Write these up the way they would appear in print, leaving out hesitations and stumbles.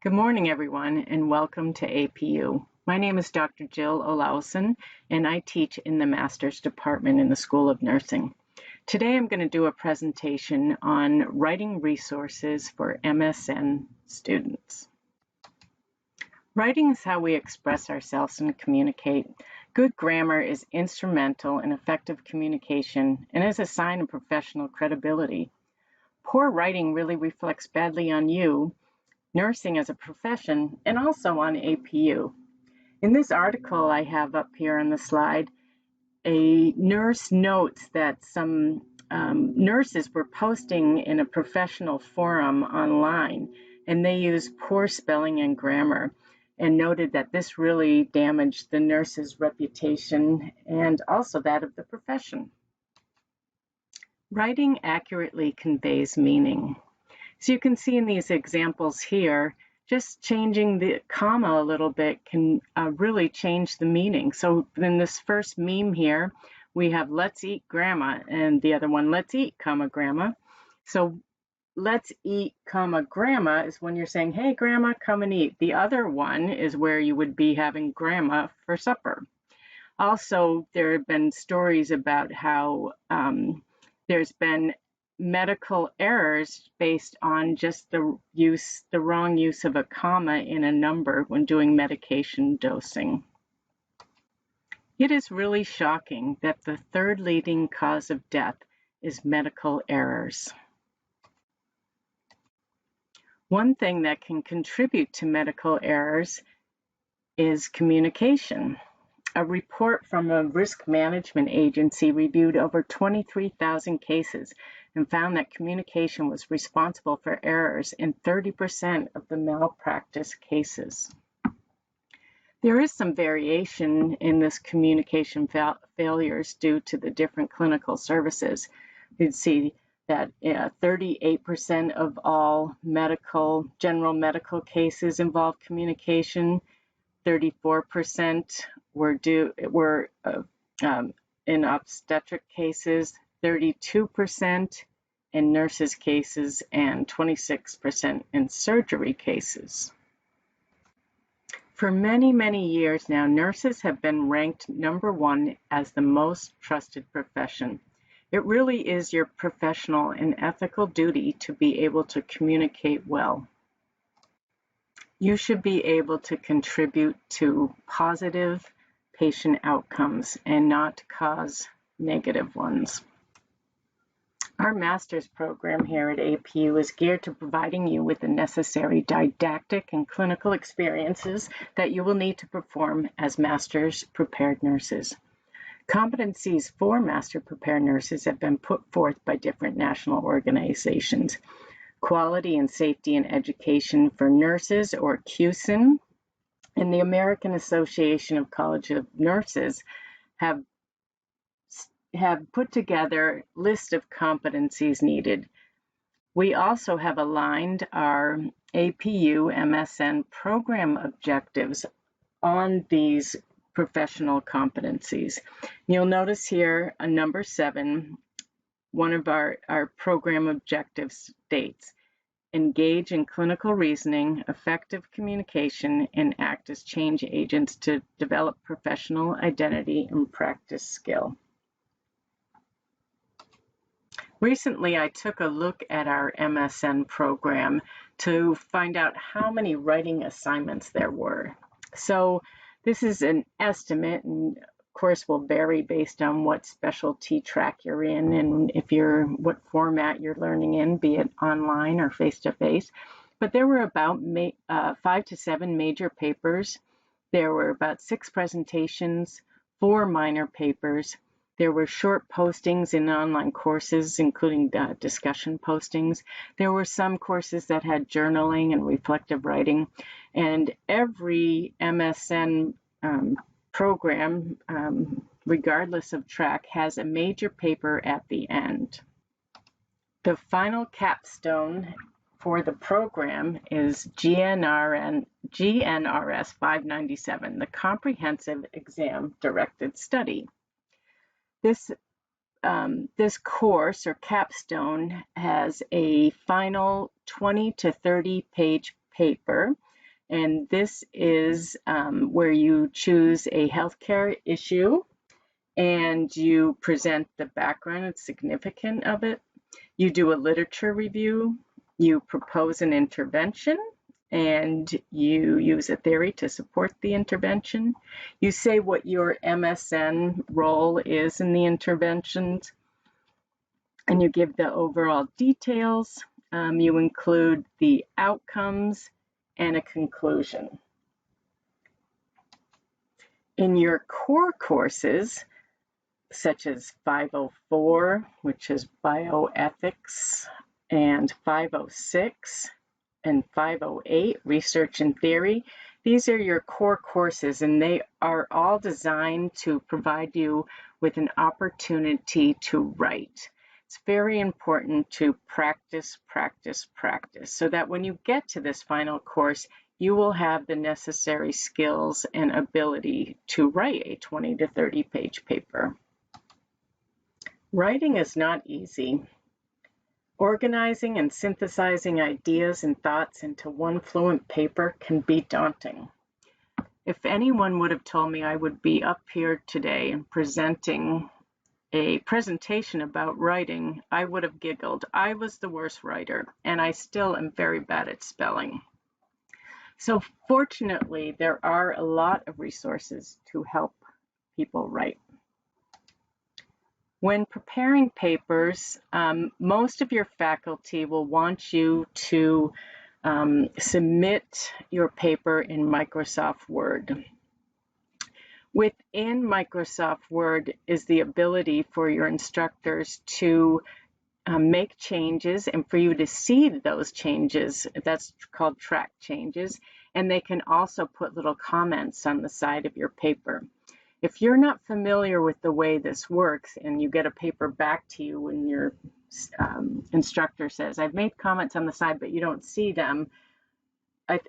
Good morning, everyone, and welcome to APU. My name is Dr. Jill Olausen, and I teach in the Master's Department in the School of Nursing. Today, I'm going to do a presentation on writing resources for MSN students. Writing is how we express ourselves and communicate. Good grammar is instrumental in effective communication and is a sign of professional credibility. Poor writing really reflects badly on you, nursing as a profession, and also on APU. In this article I have up here on the slide, a nurse notes that some nurses were posting in a professional forum online, and they used poor spelling and grammar, and noted that this really damaged the nurse's reputation and also that of the profession. Writing accurately conveys meaning. So you can see in these examples here, just changing the comma a little bit can really change the meaning. So in this first meme here, we have let's eat grandma, and the other one, let's eat, comma, grandma. So let's eat, comma, grandma is when you're saying, hey, grandma, come and eat. The other one is where you would be having grandma for supper. Also, there have been stories about how there's been medical errors based on just the wrong use of a comma in a number when doing medication dosing. It is really shocking that the third leading cause of death is medical errors. One thing that can contribute to medical errors is communication. A report from a risk management agency reviewed over 23,000 cases and found that communication was responsible for errors in 30% of the malpractice cases. There is some variation in this communication failures due to the different clinical services. You'd see that 38% of all general medical cases involve communication. 34% were in obstetric cases, 32% in nurses' cases, and 26% in surgery cases. For many, many years now, nurses have been ranked #1 as the most trusted profession. It really is your professional and ethical duty to be able to communicate well. You should be able to contribute to positive patient outcomes and not cause negative ones. Our master's program here at APU is geared to providing you with the necessary didactic and clinical experiences that you will need to perform as master's prepared nurses. Competencies for master prepared nurses have been put forth by different national organizations. Quality and Safety in Education for Nurses, or QSIN, and the American Association of College of Nurses have put together a list of competencies needed. We also have aligned our APU MSN program objectives on these professional competencies. You'll notice here a number 7, one of our program objectives states, engage in clinical reasoning, effective communication, and act as change agents to develop professional identity and practice skill. Recently, I took a look at our MSN program to find out how many writing assignments there were. So this is an estimate, and of course will vary based on what specialty track you're in and what format you're learning in, be it online or face-to-face. But there were about 5 to 7 major papers. There were about 6 presentations, 4 minor papers. There were short postings in online courses, including discussion postings. There were some courses that had journaling and reflective writing. And every MSN program, regardless of track, has a major paper at the end. The final capstone for the program is GNRS 597, the Comprehensive Exam Directed Study. This course or capstone has a final 20 to 30 page paper and this is where you choose a healthcare issue and you present the background and significance of it. You do a literature review, you propose an intervention, and you use a theory to support the intervention. You say what your MSN role is in the interventions, and you give the overall details. You include the outcomes and a conclusion. In your core courses, such as 504, which is bioethics, and 506 and 508, research and theory, these are your core courses, and they are all designed to provide you with an opportunity to write. It's very important to practice, practice, practice, so that when you get to this final course, you will have the necessary skills and ability to write a 20 to 30 page paper. Writing is not easy. Organizing and synthesizing ideas and thoughts into one fluent paper can be daunting. If anyone would have told me I would be up here today and presenting a presentation about writing, I would have giggled. I was the worst writer, and I still am very bad at spelling. So fortunately, there are a lot of resources to help people write. When preparing papers, most of your faculty will want you to submit your paper in Microsoft Word. Within Microsoft Word is the ability for your instructors to make changes and for you to see those changes. That's called track changes. And they can also put little comments on the side of your paper. If you're not familiar with the way this works and you get a paper back to you and your instructor says, I've made comments on the side, but you don't see them,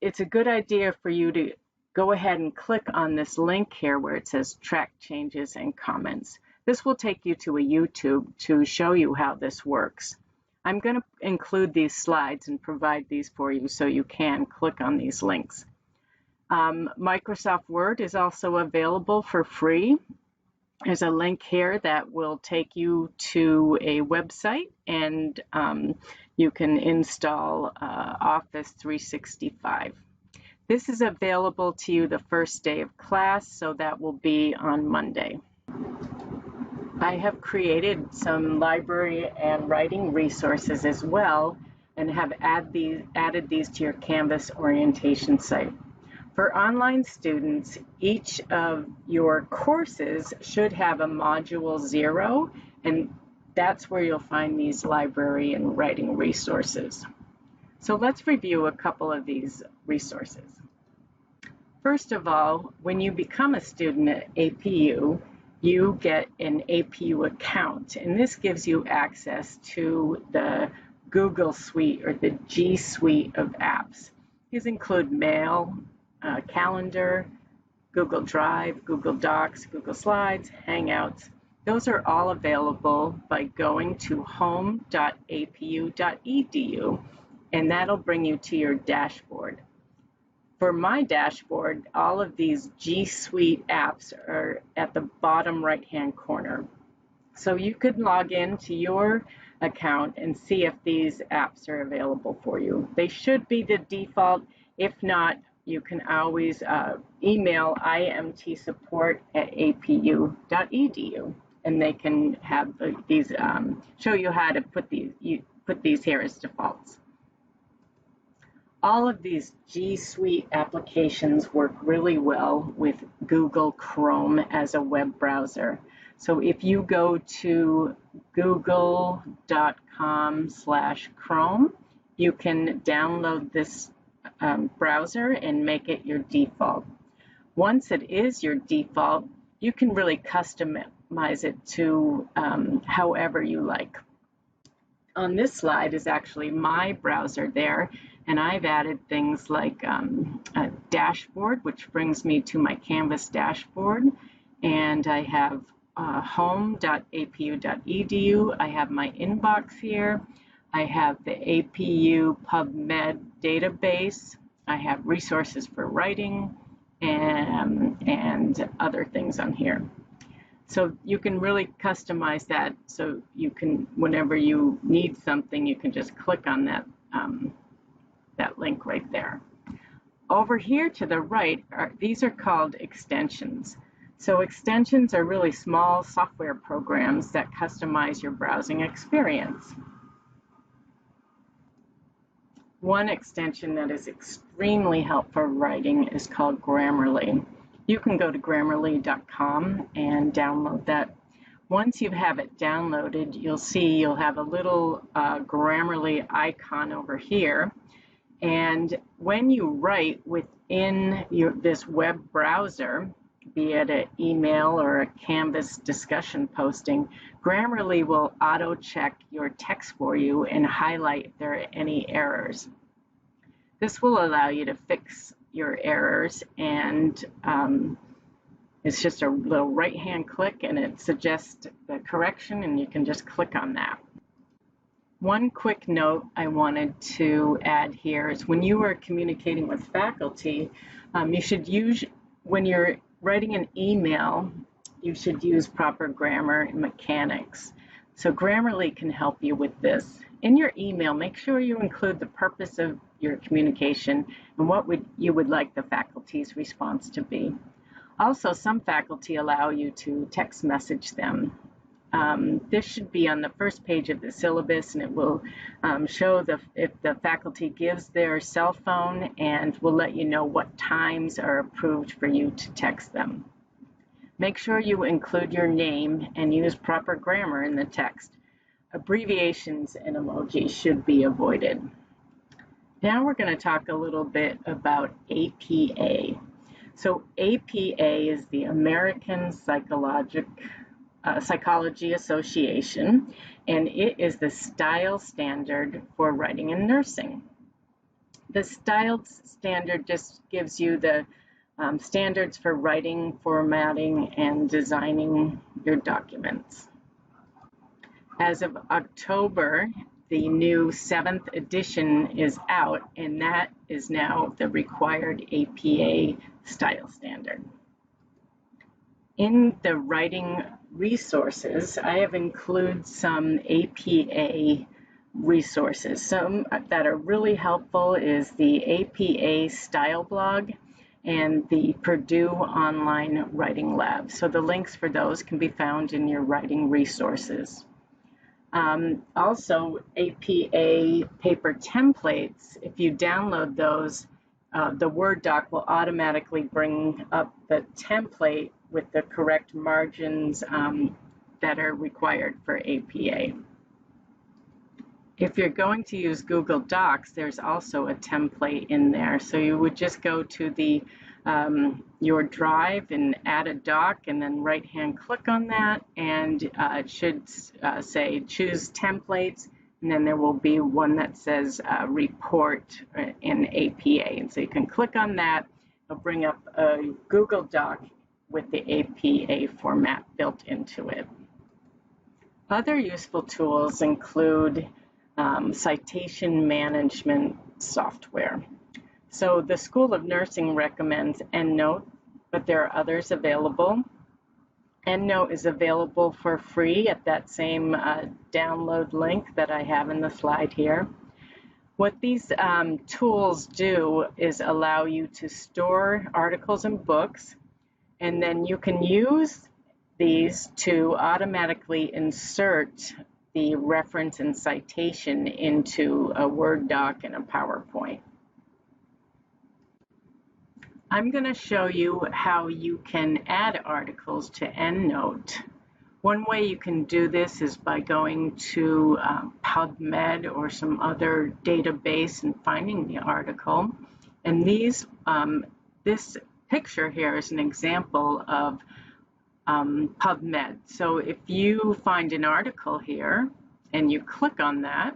it's a good idea for you to go ahead and click on this link here where it says track changes and comments. This will take you to a YouTube to show you how this works. I'm going to include these slides and provide these for you so you can click on these links. Microsoft Word is also available for free. There's a link here that will take you to a website, and you can install Office 365. This is available to you the first day of class, so that will be on Monday. I have created some library and writing resources as well, and have added these to your Canvas orientation site. For online students, each of your courses should have a module 0, and that's where you'll find these library and writing resources. So let's review a couple of these resources. First of all, when you become a student at APU, you get an APU account, and this gives you access to the Google Suite or the G Suite of apps. These include Mail, Calendar, Google Drive, Google Docs, Google Slides, Hangouts. Those are all available by going to home.apu.edu, and that'll bring you to your dashboard. For my dashboard, all of these G Suite apps are at the bottom right-hand corner. So you could log in to your account and see if these apps are available for you. They should be the default. If not, you can always email imtsupport@apu.edu, and they can have these show you how to put these here as defaults. All of these G Suite applications work really well with Google Chrome as a web browser. So if you go to google.com/Chrome, you can download this browser and make it your default. Once it is your default, you can really customize it to however you like. On this slide is actually my browser there, and I've added things like a dashboard, which brings me to my Canvas dashboard, and I have home.apu.edu. I have my inbox here. I have the APU PubMed database. I have resources for writing and other things on here. So you can really customize that, so you can, whenever you need something, you can just click on that, that link right there. Over here to the right, these are called extensions. So extensions are really small software programs that customize your browsing experience. One extension that is extremely helpful for writing is called Grammarly. You can go to grammarly.com and download that. Once you have it downloaded, you'll have a little Grammarly icon over here. And when you write within this web browser, be it an email or a Canvas discussion posting, Grammarly will auto-check your text for you and highlight if there are any errors. This will allow you to fix your errors, and it's just a little right-hand click and it suggests the correction, and you can just click on that. One quick note I wanted to add here is when you are communicating with faculty, you should use, when you're writing an email, you should use proper grammar and mechanics. So Grammarly can help you with this. In your email, make sure you include the purpose of your communication and what you would like the faculty's response to be. Also, some faculty allow you to text message them. This should be on the first page of the syllabus, and it will show if the faculty gives their cell phone, and will let you know what times are approved for you to text them. Make sure you include your name and use proper grammar in the text. Abbreviations and emojis should be avoided. Now we're going to talk a little bit about APA. So APA is the American Psychology Association, and it is the style standard for writing and nursing. The style standard just gives you the standards for writing, formatting, and designing your documents. As of October, the new 7th edition is out, and that is now the required APA style standard. In the writing resources, I have included some APA resources. Some that are really helpful is the APA Style Blog and the Purdue Online Writing Lab. So the links for those can be found in your writing resources. Also, APA paper templates, if you download those, the Word doc will automatically bring up the template with the correct margins that are required for APA. If you're going to use Google Docs, there's also a template in there. So you would just go to the your drive and add a doc, and then right-hand click on that, and it should say choose templates, and then there will be one that says report in APA. And so you can click on that. It'll bring up a Google Doc with the APA format built into it. Other useful tools include citation management software. So the School of Nursing recommends EndNote, but there are others available. EndNote is available for free at that same download link that I have in the slide here. What these tools do is allow you to store articles and books, and then you can use these to automatically insert the reference and citation into a Word doc and a PowerPoint. I'm going to show you how you can add articles to EndNote. One way you can do this is by going to PubMed or some other database and finding the article. And this picture here is an example of PubMed. So if you find an article here and you click on that,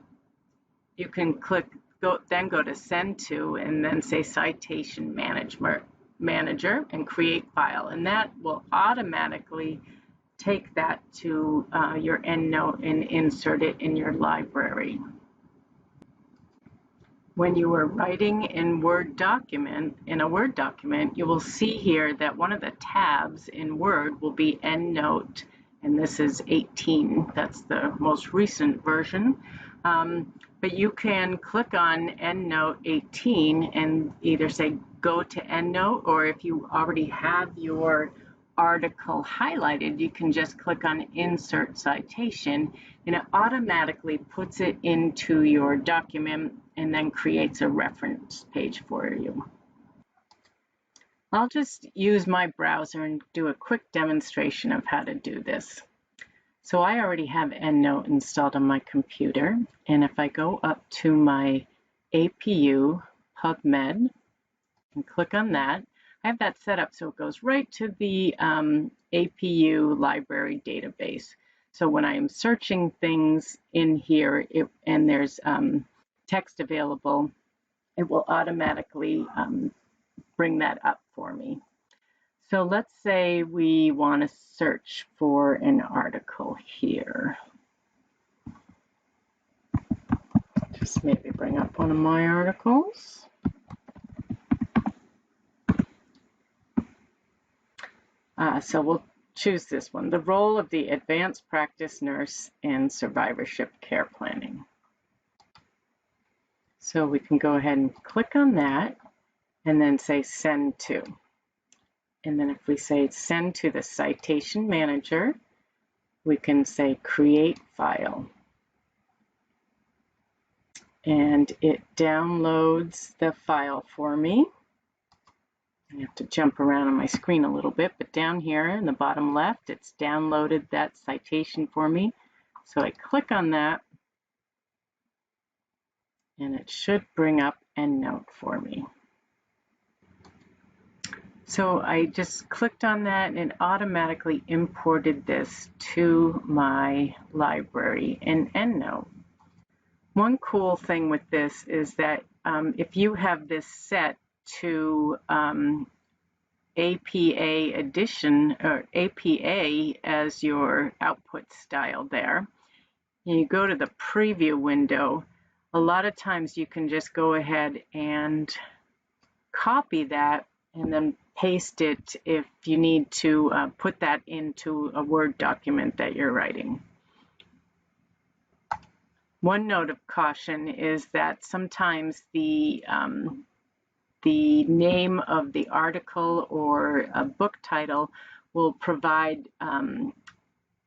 you can then go to Send To, and then say Citation Manager and Create File, and that will automatically take that to your EndNote and insert it in your library. when you are writing in a Word document, you will see here that one of the tabs in Word will be EndNote, and this is 18. That's the most recent version. But you can click on EndNote 18 and either say go to EndNote, or if you already have your article highlighted, you can just click on Insert Citation, and it automatically puts it into your document and then creates a reference page for you. I'll just use my browser and do a quick demonstration of how to do this. So I already have EndNote installed on my computer, and if I go up to my APU PubMed and click on that, I have that set up so it goes right to the APU library database. So when I am searching things in here and there's text available, it will automatically bring that up for me. So let's say we want to search for an article here. Just maybe bring up one of my articles. So we'll choose this one, the role of the advanced practice nurse in survivorship care planning. So we can go ahead and click on that and then say send to. And then if we say send to the citation manager, we can say create file. And it downloads the file for me. I have to jump around on my screen a little bit, but down here in the bottom left, it's downloaded that citation for me. So I click on that, and it should bring up EndNote for me. So I just clicked on that and it automatically imported this to my library in EndNote. One cool thing with this is that if you have this set to APA edition or APA as your output style there, and you go to the preview window, a lot of times you can just go ahead and copy that and then paste it if you need to put that into a Word document that you're writing. One note of caution is that sometimes the name of the article or a book title will provide,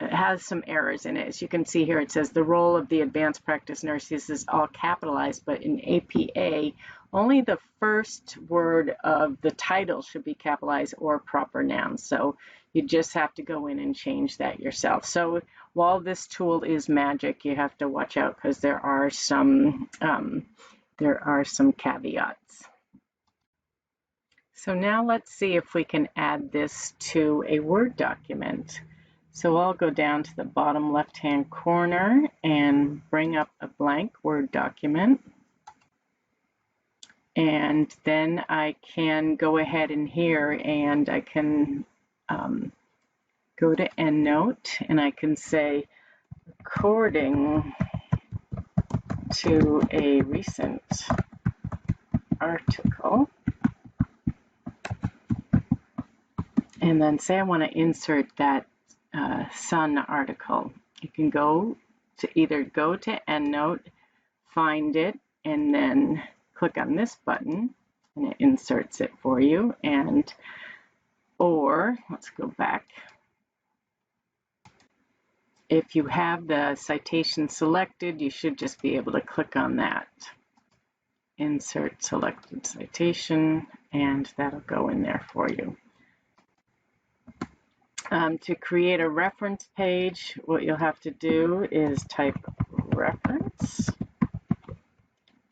it has some errors in it. As you can see here, it says the role of the advanced practice nurse. This is all capitalized, but in APA, only the first word of the title should be capitalized or proper nouns. So you just have to go in and change that yourself. So while this tool is magic, you have to watch out because there are some caveats. So now let's see if we can add this to a Word document. So I'll go down to the bottom left-hand corner and bring up a blank Word document. And then I can go ahead in here and I can go to EndNote and I can say, according to a recent article, and then say I want to insert that Sun article. You can either go to EndNote, find it, and then click on this button and it inserts it for you, or let's go back. If you have the citation selected, you should just be able to click on that. Insert selected citation, and that'll go in there for you. To create a reference page, what you'll have to do is type reference,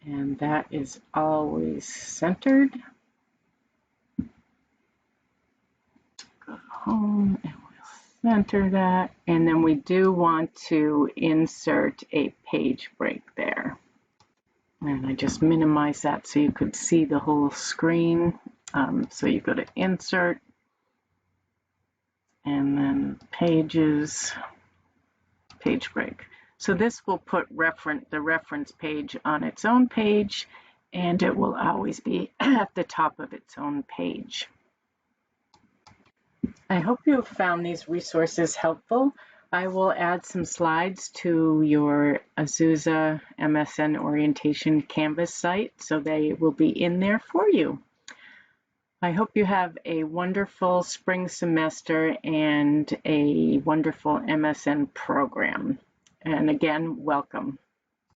and that is always centered. Go home and we'll center that, and then we do want to insert a page break there. And I just minimize that so you could see the whole screen. So you go to Insert, and then Pages, Page Break. So this will put the reference page on its own page, and it will always be at the top of its own page. I hope you found these resources helpful. I will add some slides to your Azusa MSN orientation Canvas site, so they will be in there for you. I hope you have a wonderful spring semester and a wonderful MSN program. And again, welcome.